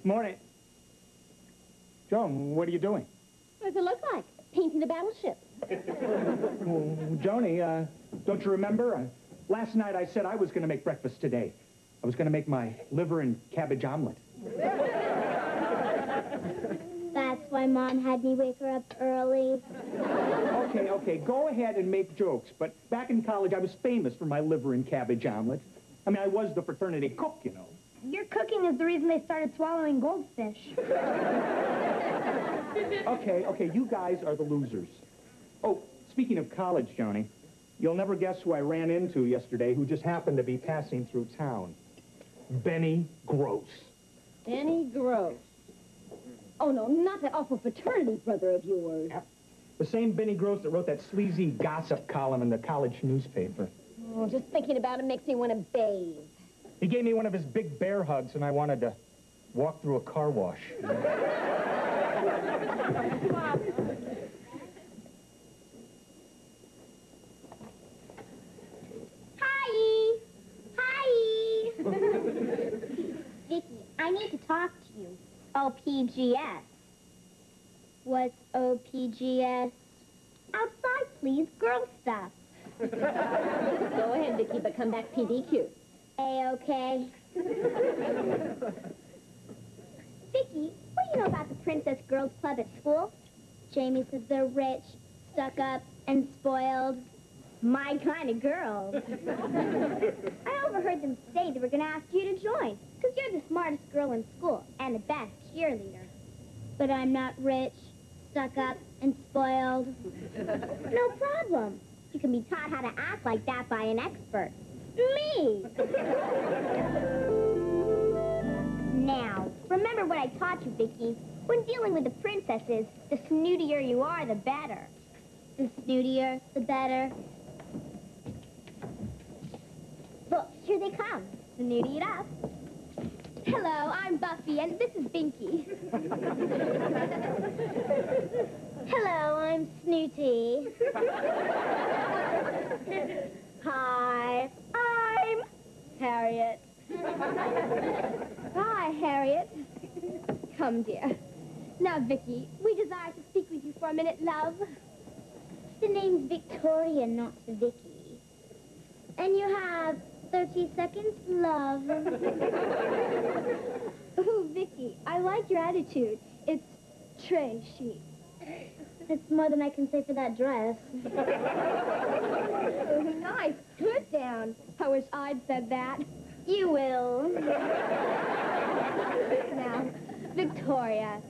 Morning. Joan, what are you doing? What does it look like? Painting the battleship. Well, Joni, don't you remember? Last night I said I was going to make breakfast today. I was going to make my liver and cabbage omelet. That's why Mom had me wake her up early. Okay, go ahead and make jokes, but back in college I was famous for my liver and cabbage omelet. I mean, I was the fraternity cook, you know. Your cooking is the reason they started swallowing goldfish. Okay, you guys are the losers. Oh, speaking of college, Joni, you'll never guess who I ran into yesterday who just happened to be passing through town. Benny Gross. Benny Gross. Oh, no, not that awful fraternity brother of yours. Yep. The same Benny Gross that wrote that sleazy gossip column in the college newspaper. Oh, just thinking about him makes me want to bathe. He gave me one of his big bear hugs, and I wanted to walk through a car wash. Hi! Hi! Vicki, I need to talk to you. OPGS. What's OPGS? Outside, please. Girl stuff. Go ahead, Vicki, but come back PDQ. A-okay. Vicki, what do you know about the Princess Girls Club at school? Jamie says they're rich, stuck up, and spoiled. My kind of girls. I overheard them say they were going to ask you to join, because you're the smartest girl in school and the best cheerleader. But I'm not rich, stuck up, and spoiled. No problem. You can be taught how to act like that by an expert. Me! Now, remember what I taught you, Vicki. When dealing with the princesses, the snootier you are, the better. The snootier, the better. Look, here they come. Snooty it up. Hello, I'm Buffy, and this is Binky. Hello, I'm Snooty. Hi, I'm Harriet. Hi, Harriet. Come, dear. Now, Vicki, we desire to speak with you for a minute, love. The name's Victoria, not Vicki. And you have 30 seconds, love. Ooh, Vicki, I like your attitude. It's trashy. It's more than I can say for that dress. Oh, nice. Good down. I wish I'd said that. You will. Now, Victoria,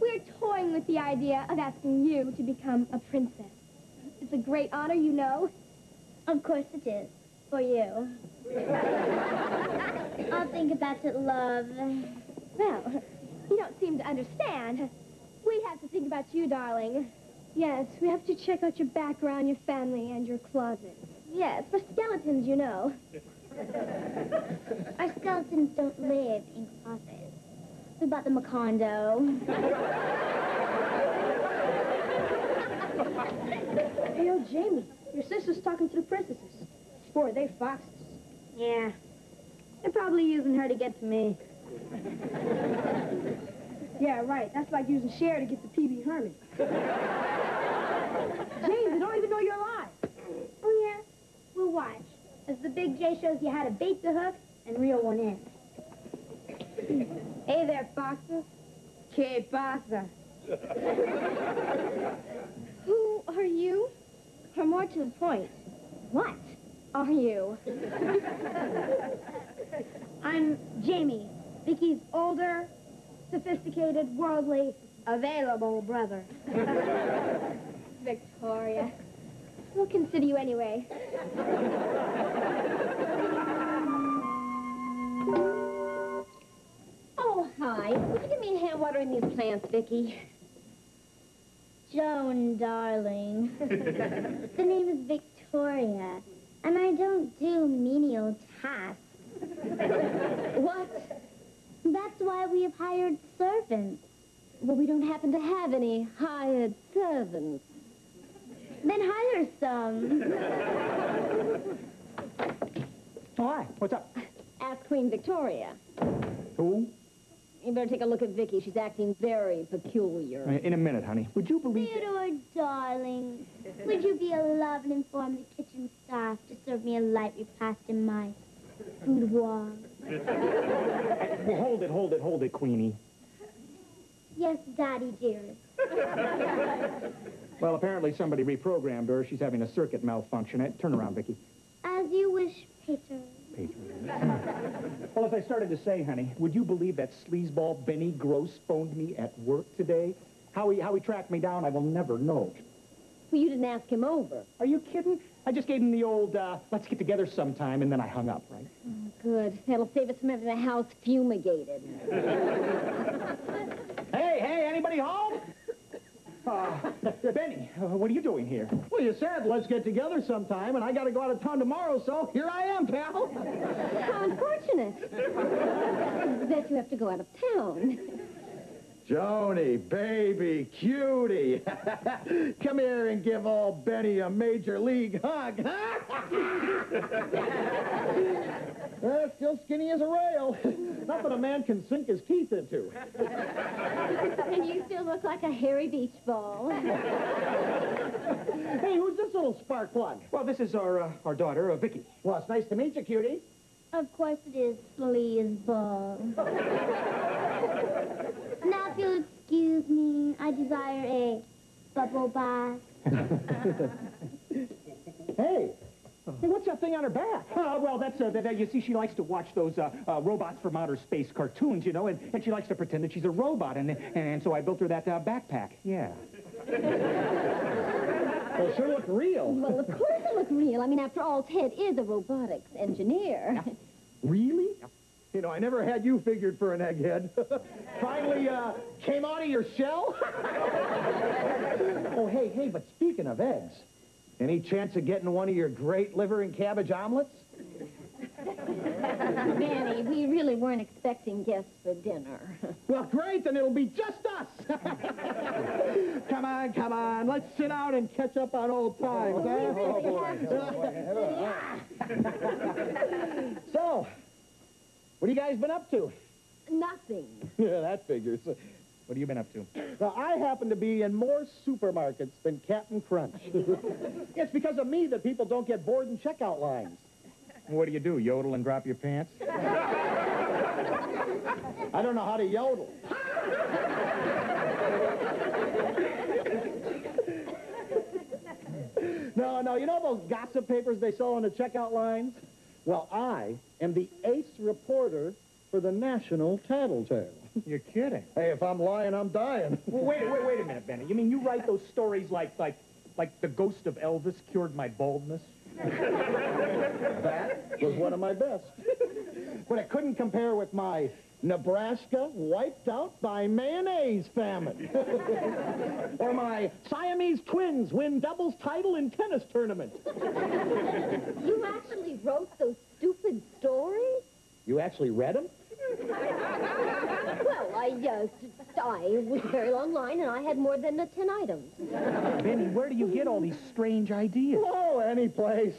we're toying with the idea of asking you to become a princess. It's a great honor, you know. Of course it is. For you. I'll think about it, love. Well, you don't seem to understand. We have to think about you, darling. Yes, we have to check out your background, your family, and your closet. Yes, for skeletons, you know. Our skeletons don't live in closets. We bought them a condo. Hey, yo, Jamie, your sister's talking to the princesses. Boy, they foxes. Yeah, they're probably using her to get to me. Yeah, right. That's like using Cher to get to P.B. Herman. James, I don't even know you're alive. Oh, yeah? We'll watch. As the Big J shows you how to bait the hook and reel one in. Hey there, Foxes. Que pasa? Who are you? Or more to the point, what are you? I'm Jamie, Vicky's older, sophisticated, worldly, available brother. Victoria. We'll consider you anyway. Oh, hi. Would you give me a hand watering these plants, Vicky? Joan, darling. The name is Victoria, and I don't do menial tasks. What? That's why we have hired servants. Well, we don't happen to have any hired servants. Then hire some. Oh, hi. What's up? Ask Queen Victoria. Who? You better take a look at Vicky. She's acting very peculiar. In a minute, honey. Would you believe... Theodore, darling, would you be a love and inform the kitchen staff to serve me a light repast in my boudoir? Well, hold it, Queenie. Yes, Daddy, dearest. Well, apparently somebody reprogrammed her. She's having a circuit malfunction. Turn around, Vicki. As you wish, Peter. Well, as I started to say, honey, would you believe that sleazeball Benny Gross phoned me at work today? How he tracked me down, I will never know. Well, you didn't ask him over. Are you kidding? I just gave him the old, let's get together sometime, and then I hung up, right? Oh, good. That'll save us from having the house fumigated. Hey, anybody home? Benny, what are you doing here? Well, you said let's get together sometime, and I got to go out of town tomorrow, so here I am, pal. How unfortunate. I bet you have to go out of town. Joni, baby, cutie. Come here and give old Benny a major league hug. Still skinny as a rail. Nothing a man can sink his teeth into. And you still look like a hairy beach ball. Hey, who's this little spark plug? Well, this is our daughter, Vicki. Well, it's nice to meet you, cutie. Of course it is, sleazeball. Now, if you'll excuse me, I desire a bubble bath. Hey, what's that thing on her back? Well, that's, you see, she likes to watch those robots from outer space cartoons, you know, and she likes to pretend that she's a robot, and so I built her that backpack, yeah. They sure look real. Well, of course it looks real. I mean, after all, Ted is a robotics engineer. Yeah. Really? Yeah. You know, I never had you figured for an egghead. Finally, came out of your shell? Oh, hey, but speaking of eggs, any chance of getting one of your great liver and cabbage omelets? Manny, we really weren't expecting guests for dinner. Well, great, then it'll be just us. Come on, let's sit down and catch up on old times, huh? Oh, boy. So, what have you guys been up to? Nothing. Yeah, that figures. What have you been up to? Well, I happen to be in more supermarkets than Captain Crunch. It's because of me that people don't get bored in checkout lines. What do you do, yodel and drop your pants? I don't know how to yodel. No, you know those gossip papers they sell on the checkout lines? Well, I am the ace reporter for the National Tattletale. You're kidding. Hey, if I'm lying, I'm dying. Well, wait a minute, Benny. You mean you write those stories like the ghost of Elvis cured my baldness? That was one of my best. But it couldn't compare with my Nebraska wiped out by mayonnaise famine. Or my Siamese twins win doubles title in tennis tournament. You actually wrote those stupid stories? You actually read them? Well, it was a very long line, and I had more than 10 items. Benny, where do you get all these strange ideas? Oh, any place.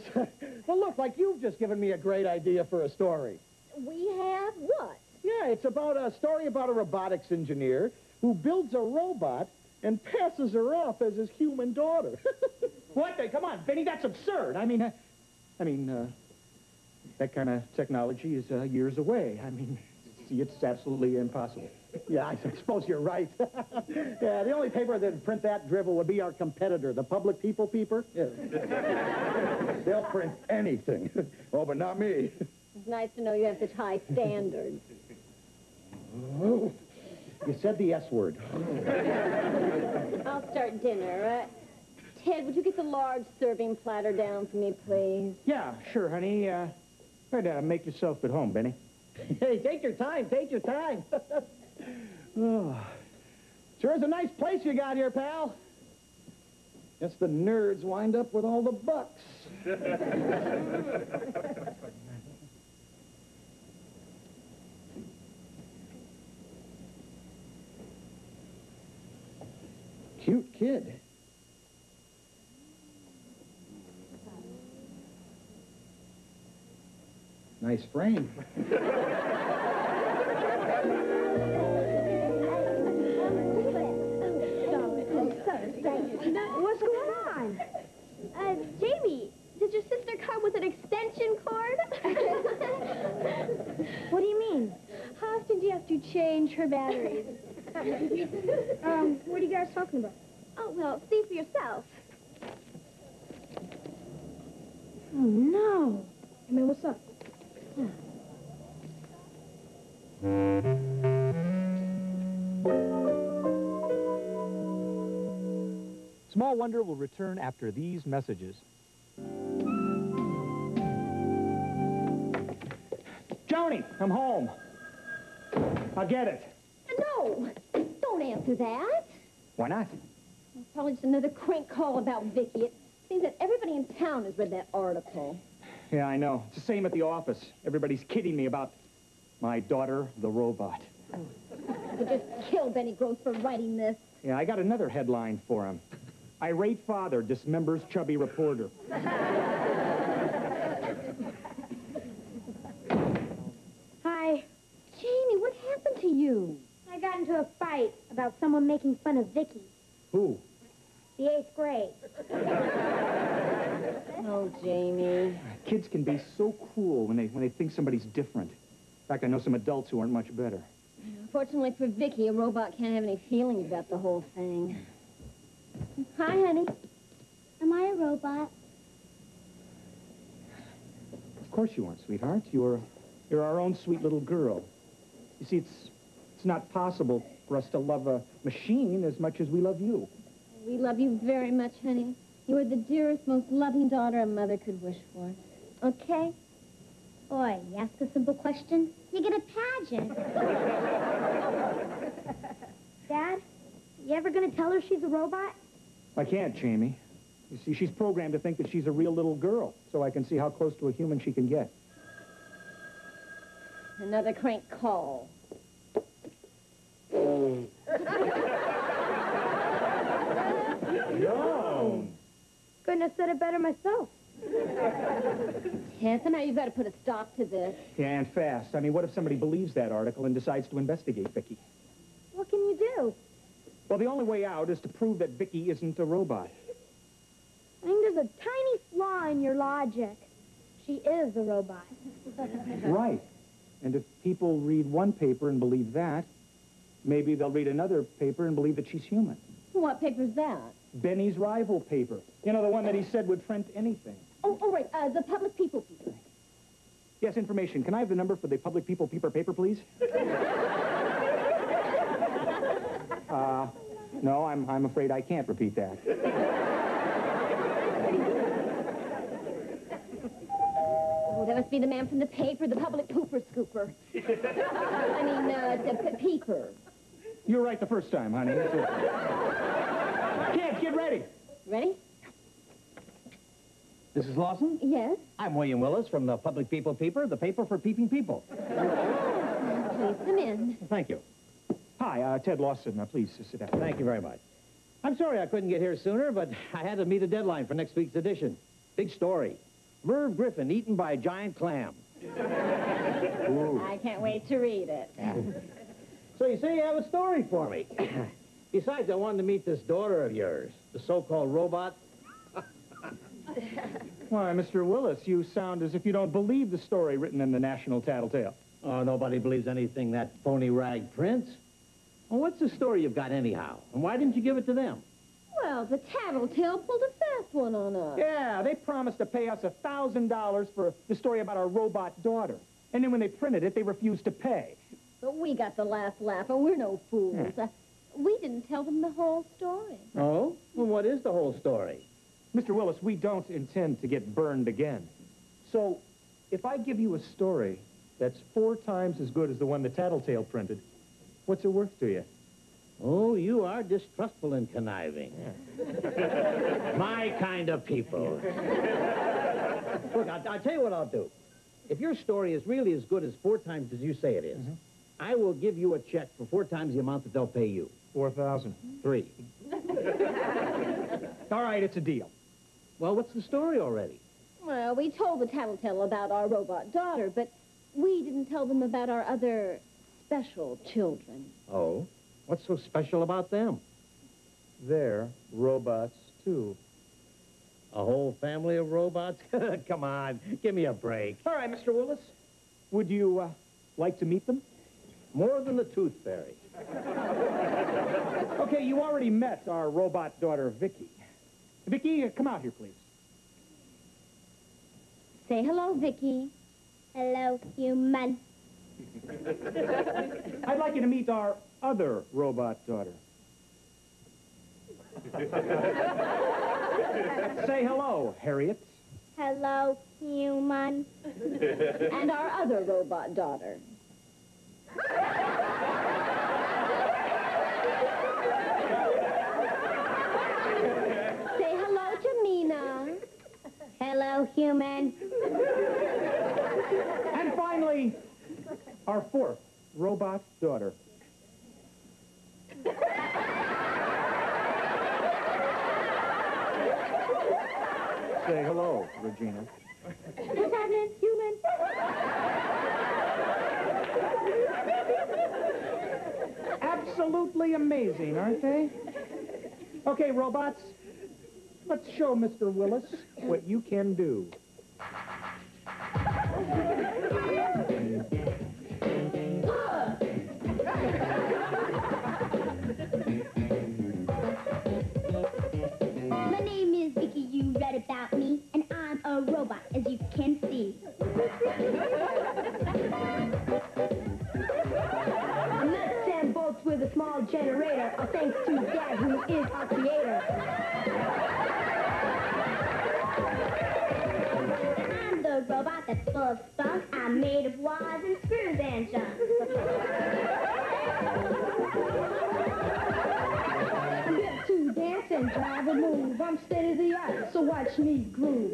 Well, look, like you've just given me a great idea for a story. We have what? Yeah, it's about a story about a robotics engineer who builds a robot and passes her off as his human daughter. What? Come on, Benny, that's absurd. I mean, that kind of technology is years away. I mean, see, it's absolutely impossible. Yeah, I suppose you're right. Yeah, the only paper that'd print that drivel would be our competitor, the Public People Peeper. Yeah. They'll print anything. Oh, but not me. It's nice to know you have such high standards. Oh, you said the S word. I'll start dinner. Ted, would you get the large serving platter down for me, please? Yeah, sure, honey. Try to make yourself at home, Benny. Hey, take your time, take your time. Oh, sure is a nice place you got here, pal. Guess the nerds wind up with all the bucks. Cute kid. Nice frame. What's going on? Jamie, did your sister come with an extension cord? What do you mean? How often do you have to change her batteries? What are you guys talking about? Oh, well, see for yourself. Oh, no. I mean, what's up? Small Wonder will return after these messages. Joni, I'm home. I'll get it. No! Don't answer that. Why not? It's probably just another crank call about Vicki. It seems that everybody in town has read that article. Yeah, I know. It's the same at the office. Everybody's kidding me about my daughter, the robot. You just kill Benny Gross for writing this. Yeah, I got another headline for him. Irate father dismembers chubby reporter. Hi. Jamie, what happened to you? I got into a fight about someone making fun of Vicki, Who? the 8th grade. Oh, Jamie. Kids can be so cruel when they think somebody's different. In fact, I know some adults who aren't much better. Unfortunately for Vicki, a robot can't have any feelings about the whole thing. Hi, honey. Am I a robot? Of course you aren't, sweetheart. You're our own sweet little girl. You see, it's not possible for us to love a machine as much as we love you. We love you very much, honey. You are the dearest, most loving daughter a mother could wish for. Okay? Boy, you ask a simple question, you get a pageant. Dad, you ever gonna tell her she's a robot? I can't, Jamie. You see, she's programmed to think that she's a real little girl, so I can see how close to a human she can get. Another crank call. No! Couldn't have said it better myself. Yeah, somehow you've got to put a stop to this. Yeah, and fast. I mean, what if somebody believes that article and decides to investigate Vicki? What can you do? Well, the only way out is to prove that Vicki isn't a robot. I think there's a tiny flaw in your logic. She is a robot. Right. And if people read one paper and believe that, maybe they'll read another paper and believe that she's human. What paper's that? Benny's rival paper. You know, the one that he said would print anything. Oh, right, the Public People paper. Yes, information. Can I have the number for the Public People paper, please? No, I'm afraid I can't repeat that. Oh, that must be the man from the paper, the Public Pooper Scooper. I mean, the peeper. You're right the first time, honey. Kids, get ready. Ready? Mrs. Lawson? Yes? I'm William Willis from the Public People Peeper, the paper for peeping people. Please, come in. Thank you. Hi, Ted Lawson. Please sit down. Thank you very much. I'm sorry I couldn't get here sooner, but I had to meet a deadline for next week's edition. Big story. Merv Griffin eaten by a giant clam. I can't wait to read it. So you say you have a story for me. Besides, I wanted to meet this daughter of yours, the so-called robot. Why, Mr. Willis, you sound as if you don't believe the story written in the National Tattletale. Oh, nobody believes anything that phony rag prints. Well, what's the story you've got anyhow? And why didn't you give it to them? Well, the Tattletale pulled a fast one on us. Yeah, they promised to pay us $1,000 for the story about our robot daughter. And then when they printed it, they refused to pay. But we got the last laugh, and we're no fools. We didn't tell them the whole story. Oh? Well, what is the whole story? Mr. Willis, we don't intend to get burned again. So, if I give you a story that's 4 times as good as the one the Tattletale printed, what's it worth to you? Oh, you are distrustful and conniving. My kind of people. Look, I'll tell you what I'll do. If your story is really as good as 4 times as you say it is, I will give you a check for 4 times the amount that they'll pay you. 4,000. 3. All right, it's a deal. Well, what's the story already? Well, we told the Tattletale about our robot daughter, but we didn't tell them about our other special children. Oh? What's so special about them? They're robots, too. A whole family of robots? Come on, give me a break. All right, Mr. Willis. Would you like to meet them? More than the Tooth Fairy. Okay, you already met our robot daughter, Vicki. Vicki, come out here, please. Say hello, Vicki. Hello, human. I'd like you to meet our other robot daughter. Say hello, Harriet. Hello, human. And our other robot daughter. Say hello to Mina. Hello, human. And finally, our 4th robot daughter. Say hello, Regina. What's happening, human? Absolutely amazing, aren't they? Okay, robots, let's show Mr. Willis what you can do. My name is Vicki, you read about me, and I'm a robot, as you can see. I'm not Sam Bolts with a small generator, all thanks to Dad, who is our creator. I'm the robot that's full of spunk. I'm made of wires and screws and junk. I'm built to dance and drive and move. I'm state of the art, so watch me groove.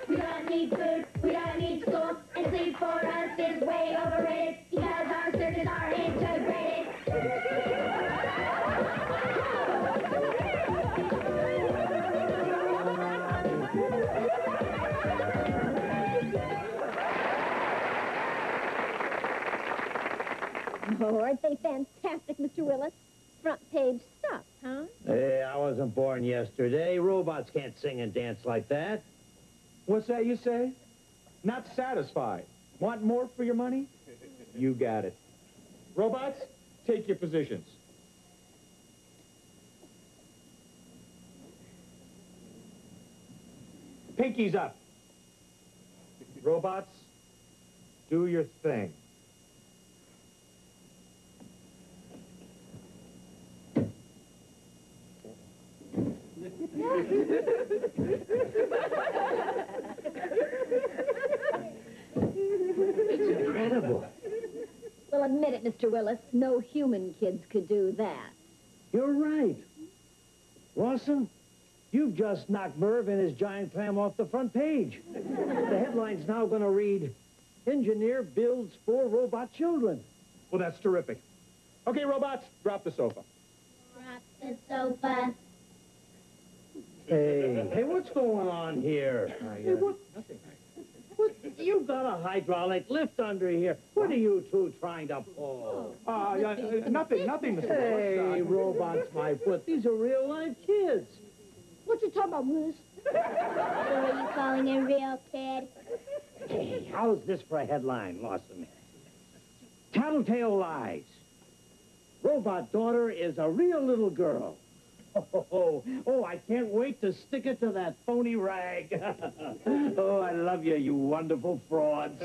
We don't need food, we don't need school, and sleep for us is way overrated because our circuits are integrated. Oh, aren't they fantastic, Mr. Willis? Front page stuff, huh? Hey, I wasn't born yesterday. Robots can't sing and dance like that. What's that you say? Not satisfied. Want more for your money? You got it. Robots, take your positions. Pinky's up. Robots, do your thing. It's incredible. Well, admit it, Mr. Willis. No human kids could do that. You're right. Lawson, you've just knocked Merv and his giant clam off the front page. The headline's now going to read, Engineer builds 4 robot children. Well, that's terrific. Okay, robots, drop the sofa. Drop the sofa. Hey, what's going on here? Hey, what? Nothing. You've got a hydraulic lift under here. What are you two trying to pull? Nothing, Mr. Hey, Willis. robots, my foot. These are real-life kids. What you talking about, Willis? Were you calling it real, kid? Hey, how's this for a headline, Lawson? Tattletale lies. Robot daughter is a real little girl. Oh, I can't wait to stick it to that phony rag. Oh, I love you, you wonderful frauds.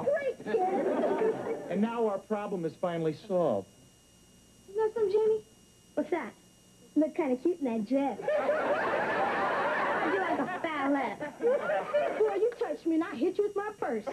Great, kid. And now our problem is finally solved. You know something, Jamie? What's that? You look kind of cute in that dress. You're like a ballet. Boy, you touched me and I hit you with my purse.